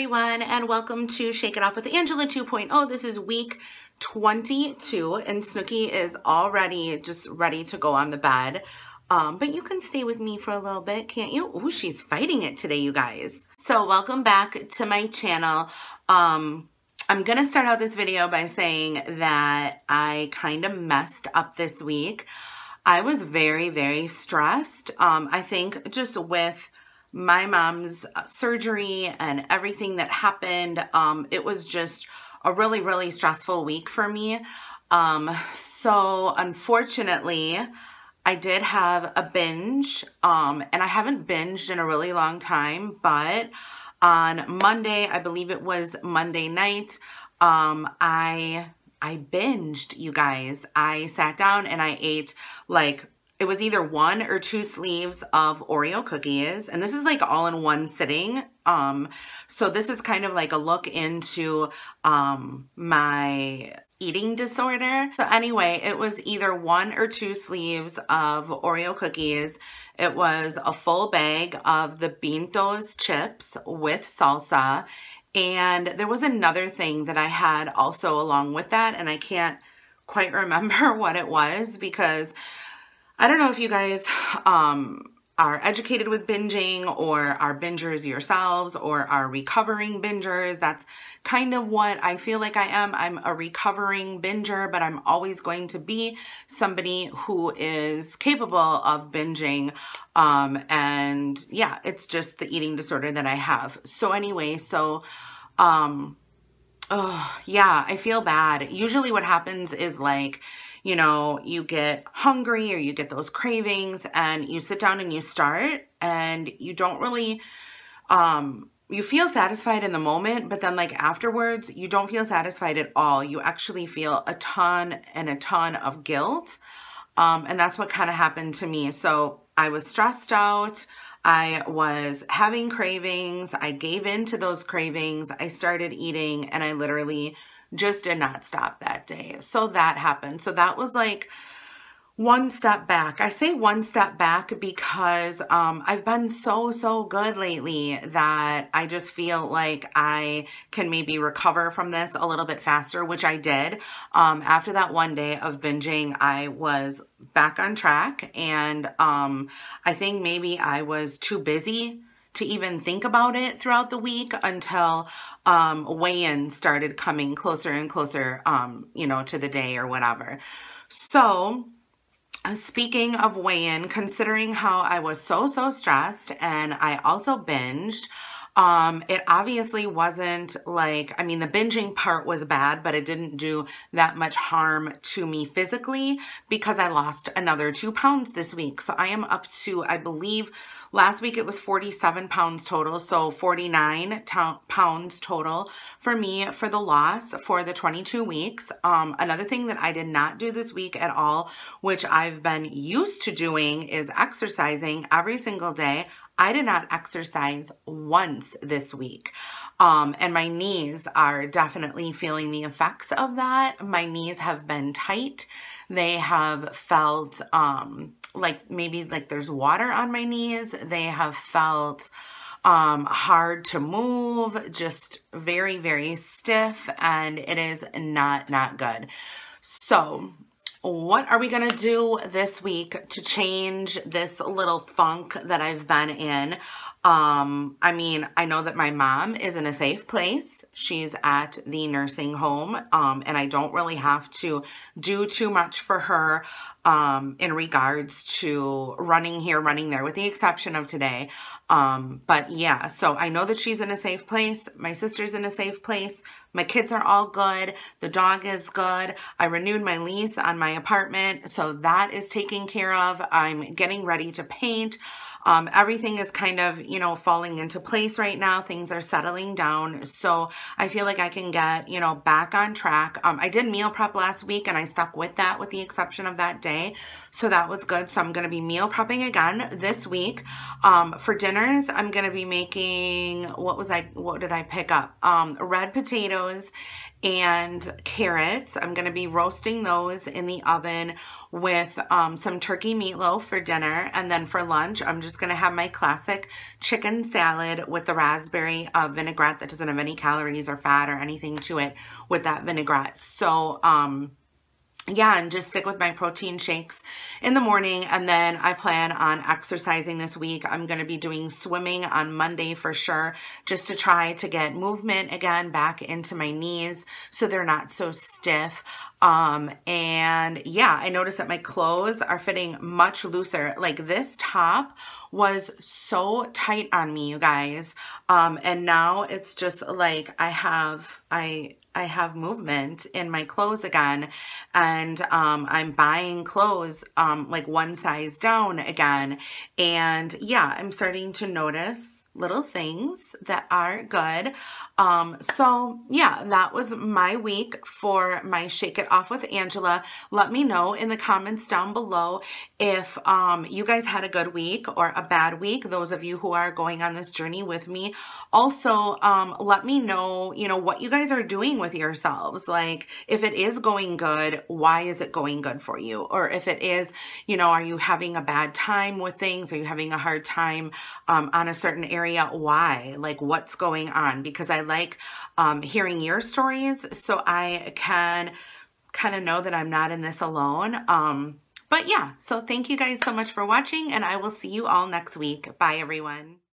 everyone, and welcome to Shake It Off with Angela 2.0. This is week 22, and Snooki is already just ready to go on the bed. But you can stay with me for a little bit, can't you? Ooh, she's fighting it today, you guys. So welcome back to my channel. I'm gonna start out this video by saying that I kind of messed up this week. I was very, very stressed. I think just with my mom's surgery and everything that happened, it was just a really, really stressful week for me. So unfortunately, I did have a binge, and I haven't binged in a really long time, but on Monday, I believe it was Monday night, I binged, you guys. I sat down and I ate like, it was either 1 or 2 sleeves of Oreo cookies, and this is like all in one sitting. So this is kind of like a look into my eating disorder. So anyway, it was either 1 or 2 sleeves of Oreo cookies. It was a full bag of the Pintos chips with salsa, and there was another thing that I had also along with that, and I can't quite remember what it was because I don't know if you guys are educated with binging or are bingers yourselves or are recovering bingers. That's kind of what I feel like I am. I'm a recovering binger, but I'm always going to be somebody who is capable of binging. And yeah, it's just the eating disorder that I have. So anyway, oh yeah, I feel bad. Usually what happens is like, you know, you get hungry or you get those cravings and you sit down and you start and you don't really, you feel satisfied in the moment, but then like afterwards, you don't feel satisfied at all. You actually feel a ton of guilt. And that's what kind of happened to me. So I was stressed out. I was having cravings. I gave in to those cravings. I started eating and I literally just did not stop that day. So that happened. So that was like one step back. I say one step back because I've been so good lately that I just feel like I can maybe recover from this a little bit faster, which I did. After that one day of binging, I was back on track, and I think maybe I was too busy to even think about it throughout the week until weigh-in started coming closer and closer, you know, to the day or whatever. So speaking of weigh-in, considering how I was so stressed and I also binged, it obviously wasn't like, I mean, the binging part was bad, but it didn't do that much harm to me physically because I lost another 2 pounds this week. So I am up to, I believe last week it was 47 pounds total. So 49 pounds total for me for the loss for the 22 weeks. Another thing that I did not do this week at all, which I've been used to doing, is exercising every single day. I did not exercise once this week. And my knees are definitely feeling the effects of that. My knees have been tight. They have felt like maybe like there's water on my knees. They have felt hard to move, just very stiff, and it is not good. So what are we gonna do this week to change this little funk that I've been in? I mean, I know that my mom is in a safe place. She's at the nursing home, and I don't really have to do too much for her in regards to running here, running there, with the exception of today. But yeah, so I know that she's in a safe place. My sister's in a safe place. My kids are all good. The dog is good. I renewed my lease on my apartment, so that is taken care of. I'm getting ready to paint. Everything is kind of, you know, falling into place right now. Things are settling down. So I feel like I can get, you know, back on track. I did meal prep last week and I stuck with that with the exception of that day. So that was good. So I'm going to be meal prepping again this week. For dinners, I'm going to be making, what did I pick up? Red potatoes and carrots. I'm going to be roasting those in the oven with some turkey meatloaf for dinner. And then for lunch, I'm just going to have my classic chicken salad with the raspberry vinaigrette that doesn't have any calories or fat or anything to it with that vinaigrette. So, yeah, and just stick with my protein shakes in the morning. And then I plan on exercising this week. I'm going to be doing swimming on Monday for sure, just to try to get movement again back into my knees so they're not so stiff. And yeah, I noticed that my clothes are fitting much looser. Like this top was so tight on me, you guys. And now it's just like I have movement in my clothes again, and I'm buying clothes like one size down again. And yeah, I'm starting to notice little things that are good. So yeah, that was my week for my Shake It Off with Angela. Let me know in the comments down below if you guys had a good week or a bad week, those of you who are going on this journey with me. Also, let me know, you know, what you guys are doing with yourselves. Like, if it is going good, why is it going good for you? Or if it is, you know, are you having a bad time with things? Are you having a hard time on a certain area? Why? Like, what's going on? Because I like hearing your stories so I can kind of know that I'm not in this alone. But yeah, so thank you guys so much for watching, and I will see you all next week. Bye, everyone.